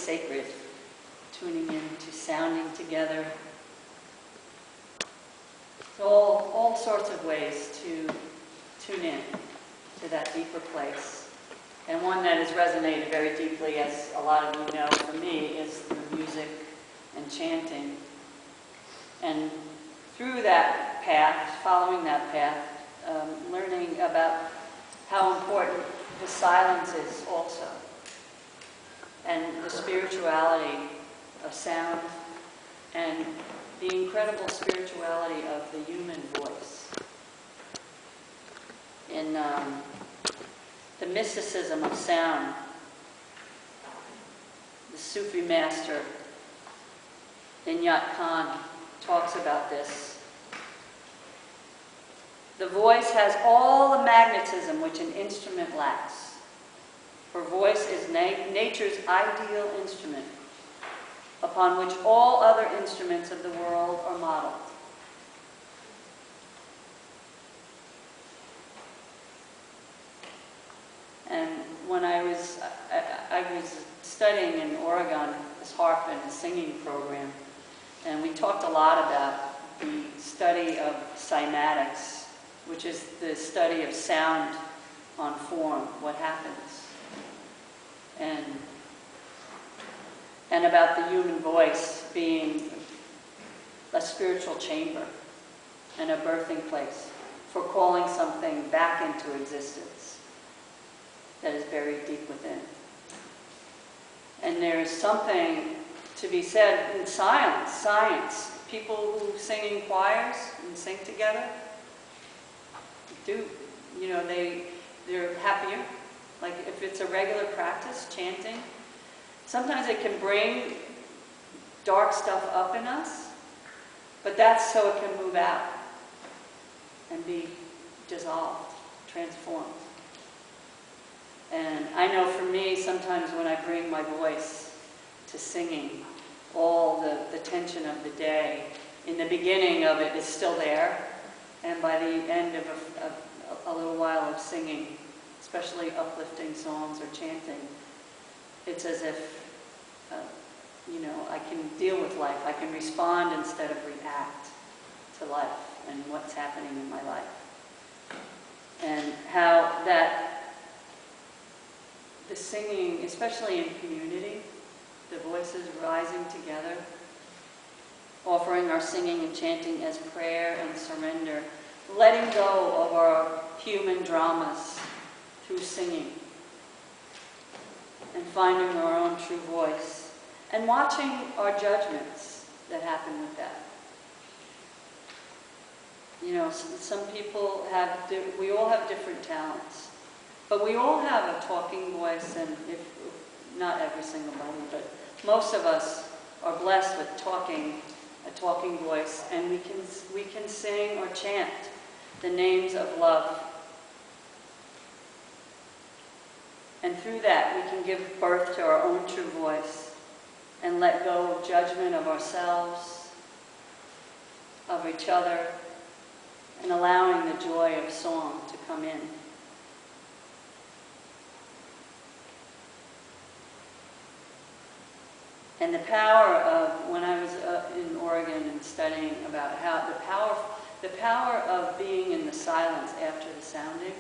sacred, tuning in to sounding together. So all sorts of ways to tune in to that deeper place. And one that has resonated very deeply, as a lot of you know, for me, is through music and chanting. And through that path, following that path, learning about how important the silence is also, and the spirituality of sound, and the incredible spirituality of the human voice. In the mysticism of sound, the Sufi master Inyat Khan talks about this. The voice has all the magnetism which an instrument lacks. For voice is nature's ideal instrument, upon which all other instruments of the world are modeled. And when I was studying in Oregon, this harp and singing program, and we talked a lot about the study of cymatics, which is the study of sound on form, what happens, and about the human voice being a spiritual chamber and a birthing place for calling something back into existence that is buried deep within. And there's something to be said in science. People who sing in choirs and sing together they're happier. Like if it's a regular practice, chanting, sometimes it can bring dark stuff up in us, but that's so it can move out and be dissolved, transformed. And I know for me, sometimes when I bring my voice to singing, all the tension of the day, in the beginning of it is still there, and by the end of a little while of singing, especially uplifting songs or chanting, it's as if, I can deal with life. I can respond instead of react to life and what's happening in my life. And how that the singing, especially in community, the voices rising together, offering our singing and chanting as prayer and surrender, letting go of our human dramas through singing, and finding our own true voice, and watching our judgments that happen with that. Some people we all have different talents, but we all have a talking voice, and if not every single one, but most of us are blessed with a talking voice, and we can sing or chant the names of love. And through that, we can give birth to our own true voice and let go of judgment of ourselves, of each other, and allowing the joy of song to come in. And the power of, when I was in Oregon and studying about how the power of being in the silence after the sounding,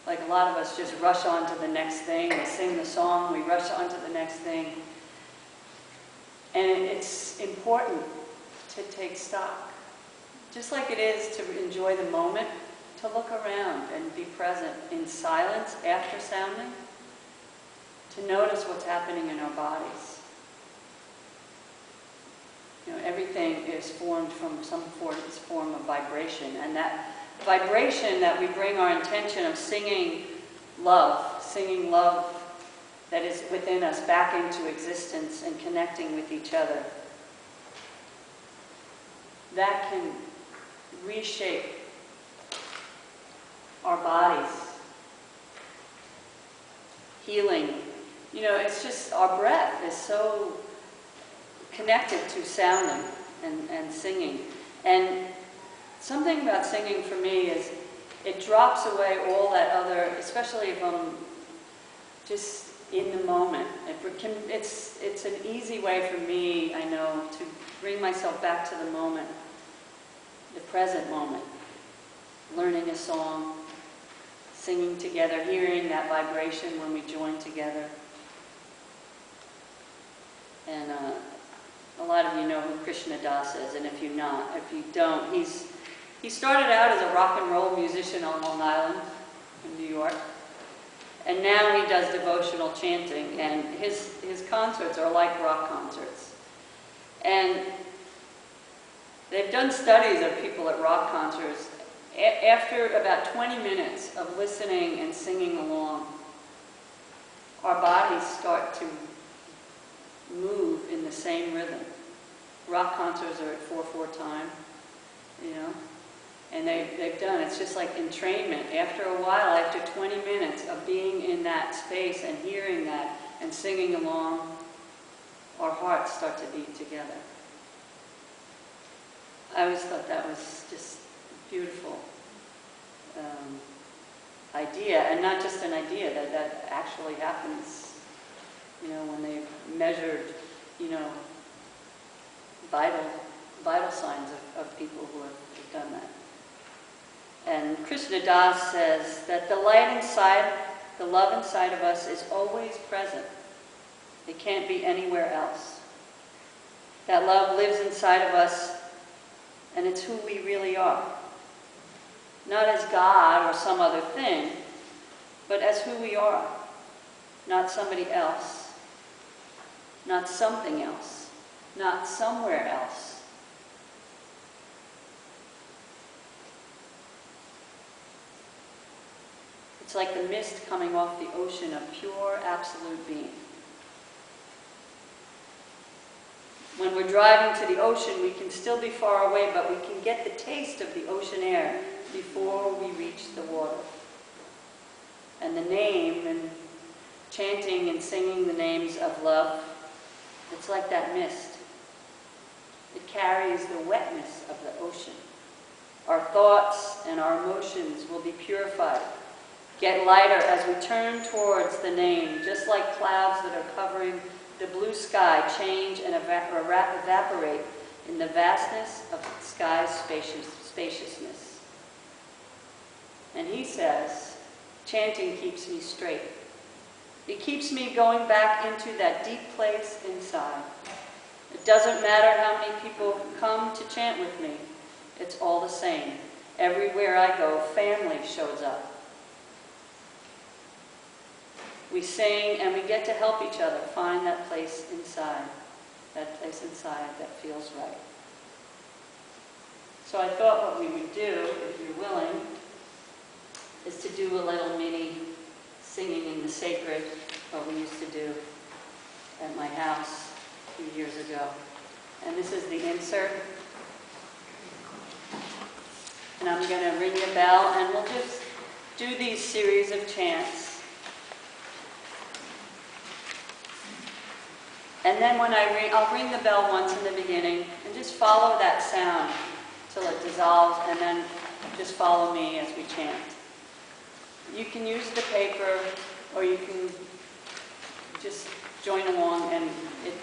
like a lot of us just rush on to the next thing, we sing the song, we rush on to the next thing. And it's important to take stock. Just like it is to enjoy the moment, to look around and be present in silence after sounding, to notice what's happening in our bodies. Everything is formed from some form of vibration, and that vibration that we bring our intention of singing love that is within us back into existence and connecting with each other, that can reshape our bodies, healing. It's just our breath is so connected to sounding and singing. And something about singing for me is it drops away all that other, especially if I'm just in the moment, if it's an easy way for me, I know, to bring myself back to the moment, the present moment. Learning a song, singing together, hearing that vibration when we join together. And a lot of you know who Krishna Das is, and if you don't, he started out as a rock and roll musician on Long Island in New York, and now he does devotional chanting, and his concerts are like rock concerts. And they've done studies of people at rock concerts. After about 20 minutes of listening and singing along, our bodies start to move in the same rhythm. Rock concerts are at 4/4 time, you know, and they've done, it's just like entrainment. After a while, after 20 minutes of being in that space and hearing that and singing along, our hearts start to beat together. I always thought that was just beautiful idea, and not just an idea, that actually happens, you know, when they've measured, you know, vital signs of people who have done that. And Krishna Das says that the light inside, the love inside of us is always present. It can't be anywhere else. That love lives inside of us, and it's who we really are. Not as God or some other thing, but as who we are. Not somebody else. Not something else. Not somewhere else. It's like the mist coming off the ocean of pure, absolute being. When we're driving to the ocean, we can still be far away, but we can get the taste of the ocean air before we reach the water. And the name, and chanting and singing the names of love, it's like that mist. It carries the wetness of the ocean. Our thoughts and our emotions will be purified, get lighter as we turn towards the name, just like clouds that are covering the blue sky change and evaporate in the vastness of the sky's spaciousness. And he says, chanting keeps me straight. It keeps me going back into that deep place inside. It doesn't matter how many people come to chant with me. It's all the same. Everywhere I go, family shows up. We sing and we get to help each other find that place inside that feels right. So I thought what we would do, if you're willing, is to do a little mini singing in the sacred, what we used to do at my house a few years ago. And this is the insert. And I'm going to ring the bell, and we'll just do these series of chants. And then when I'll ring the bell once in the beginning, and just follow that sound till it dissolves, and then just follow me as we chant. You can use the paper, or you can just join along, and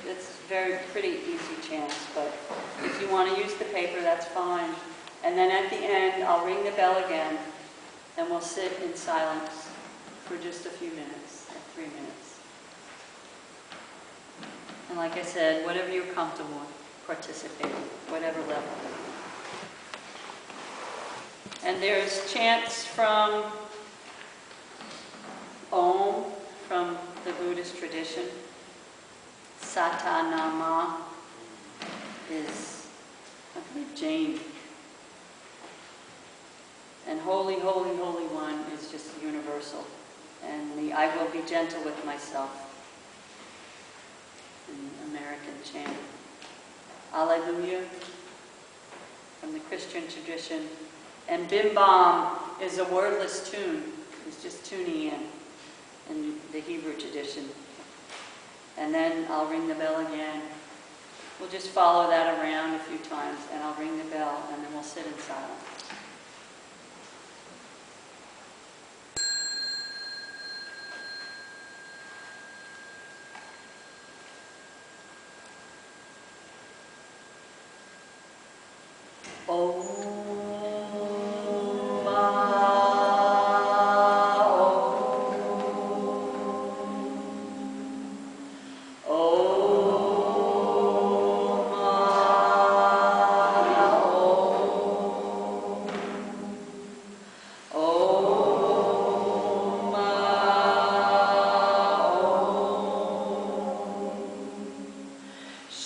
it's pretty easy chants, but if you want to use the paper, that's fine. And then at the end, I'll ring the bell again, and we'll sit in silence for just a few minutes, like 3 minutes. And like I said, whatever you're comfortable with, participate, whatever level. And there's chants from Om, from the Buddhist tradition. Satanama is, I believe, Jain. And Holy, Holy, Holy One is just universal. And the I will be gentle with myself, an American chant. Alleluia, from the Christian tradition. And Bim Bam is a wordless tune. It's just tuning in the Hebrew tradition. And then I'll ring the bell again. We'll just follow that around a few times, and I'll ring the bell, and then we'll sit in silence.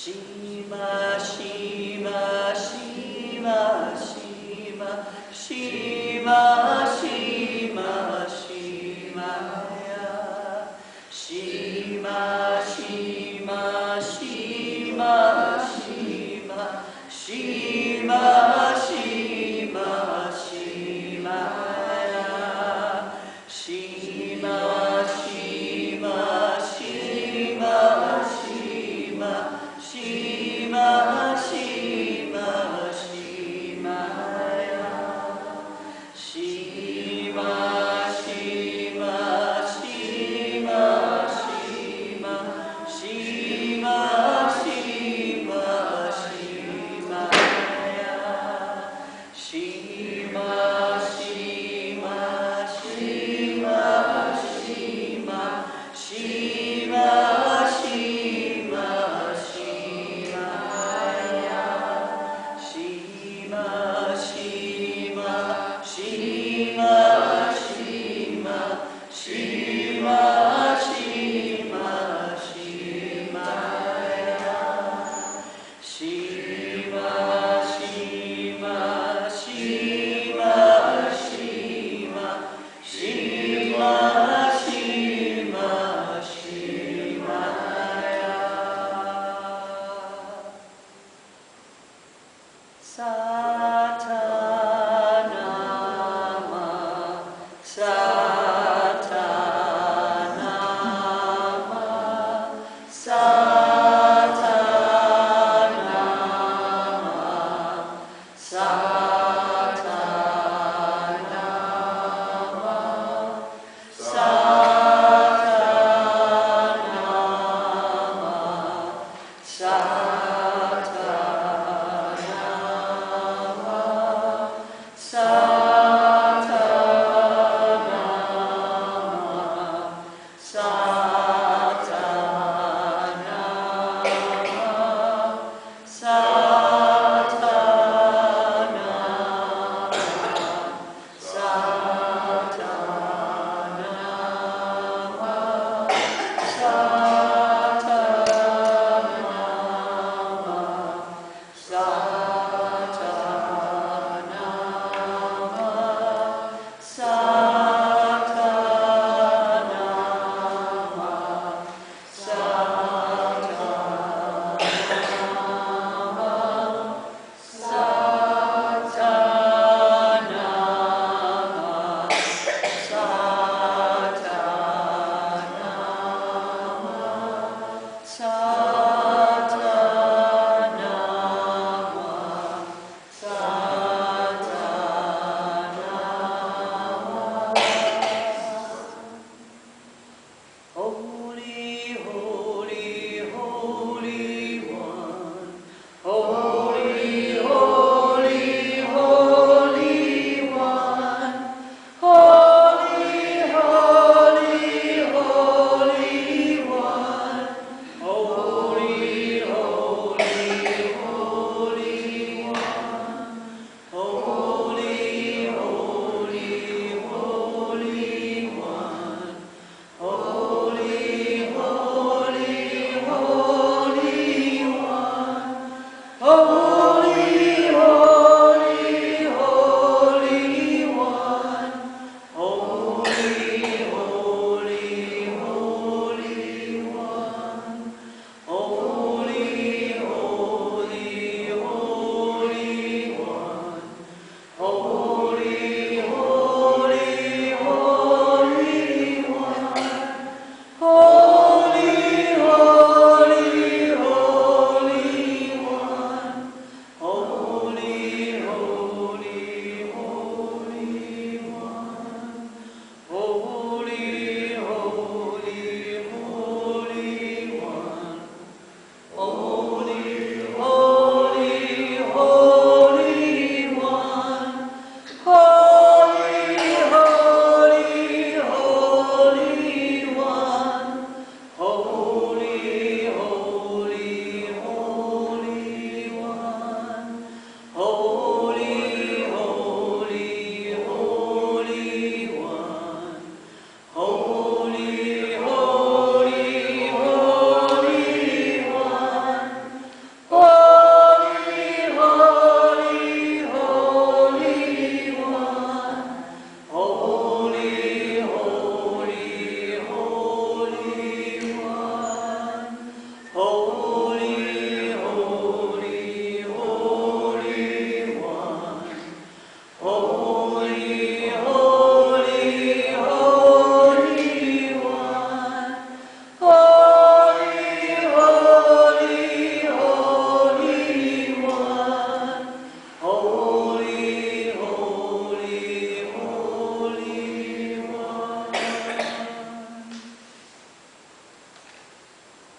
Shiva, Shiva, Shiva.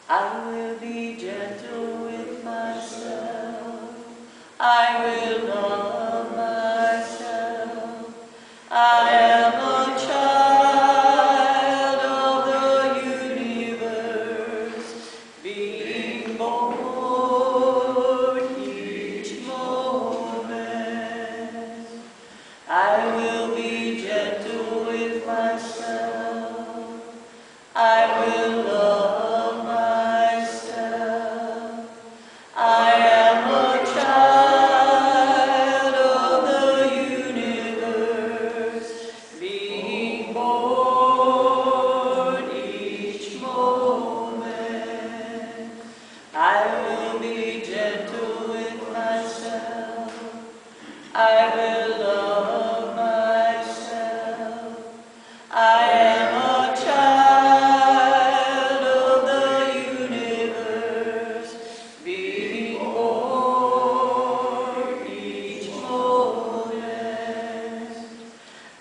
I will be gentle with myself. I will love myself. I am a child of the universe, being born each moment. I will be gentle with myself. I will love myself. I am a child of the universe, being born each moment. I will be gentle with myself. I will love myself. I am a child of the universe, being born each moment.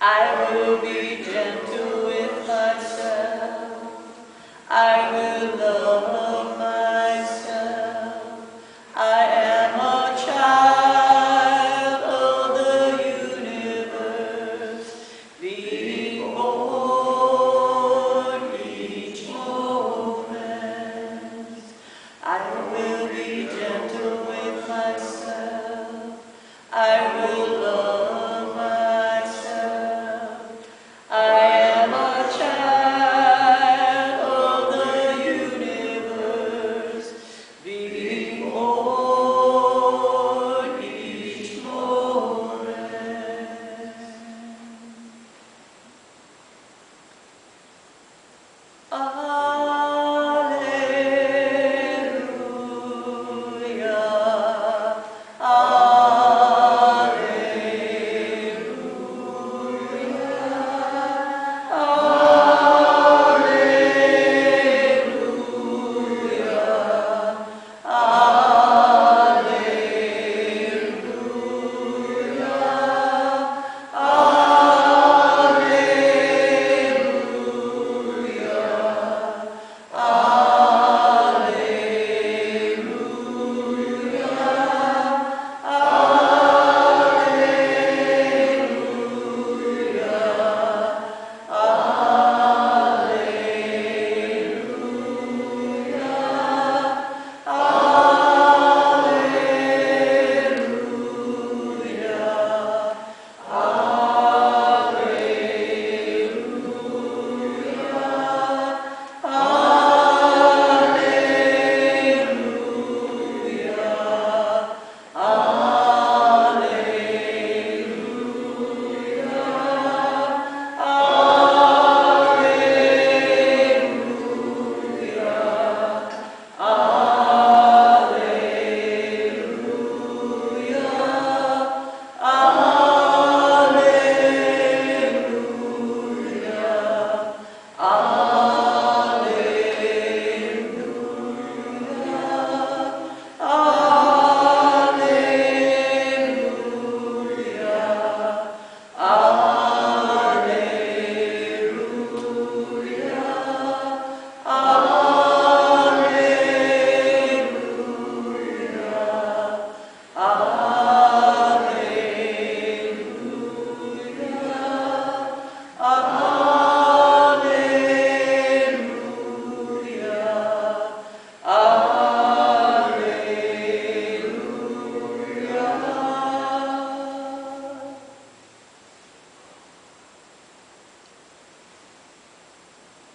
I will be gentle with myself. I will love myself. I am a child of the universe, being born each moment. I will be gentle with myself. I will love myself. I am a child of the universe, being born each moment. Alleluia.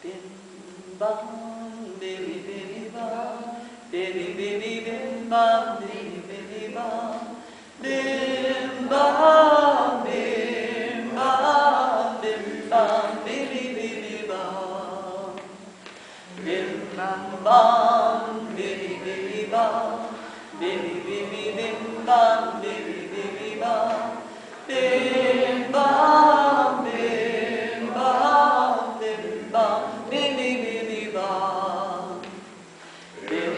Bim bam, bibby bibby bam, bibby bibby bim bam, bibby bibby bam, bim bam, bim bam, bim bam, bibby bibby bam, bim bam bam, bibby bibby bam, bibby bibby bim bam, bibby bibby bam, bim bam, bim bam, bim bam, bibby bibby bam, bim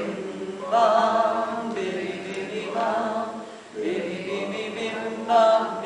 bam, bibby bibby bam, bibby bibby bim bam.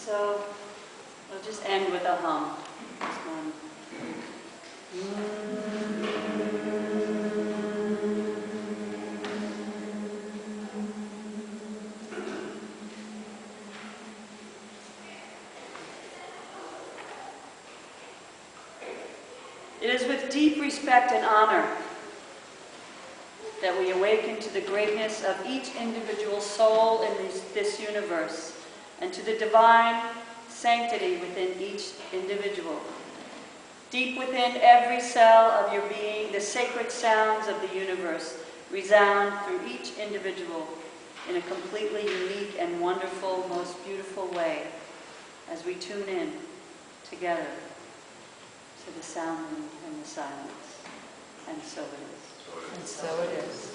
So we'll just end with a hum. Just one. It is with deep respect and honor that we awaken to the greatness of each individual soul in this universe and to the divine sanctity within each individual. Deep within every cell of your being, the sacred sounds of the universe resound through each individual in a completely unique and wonderful, most beautiful way as we tune in together to the sound and the silence. And so it is. And so it is.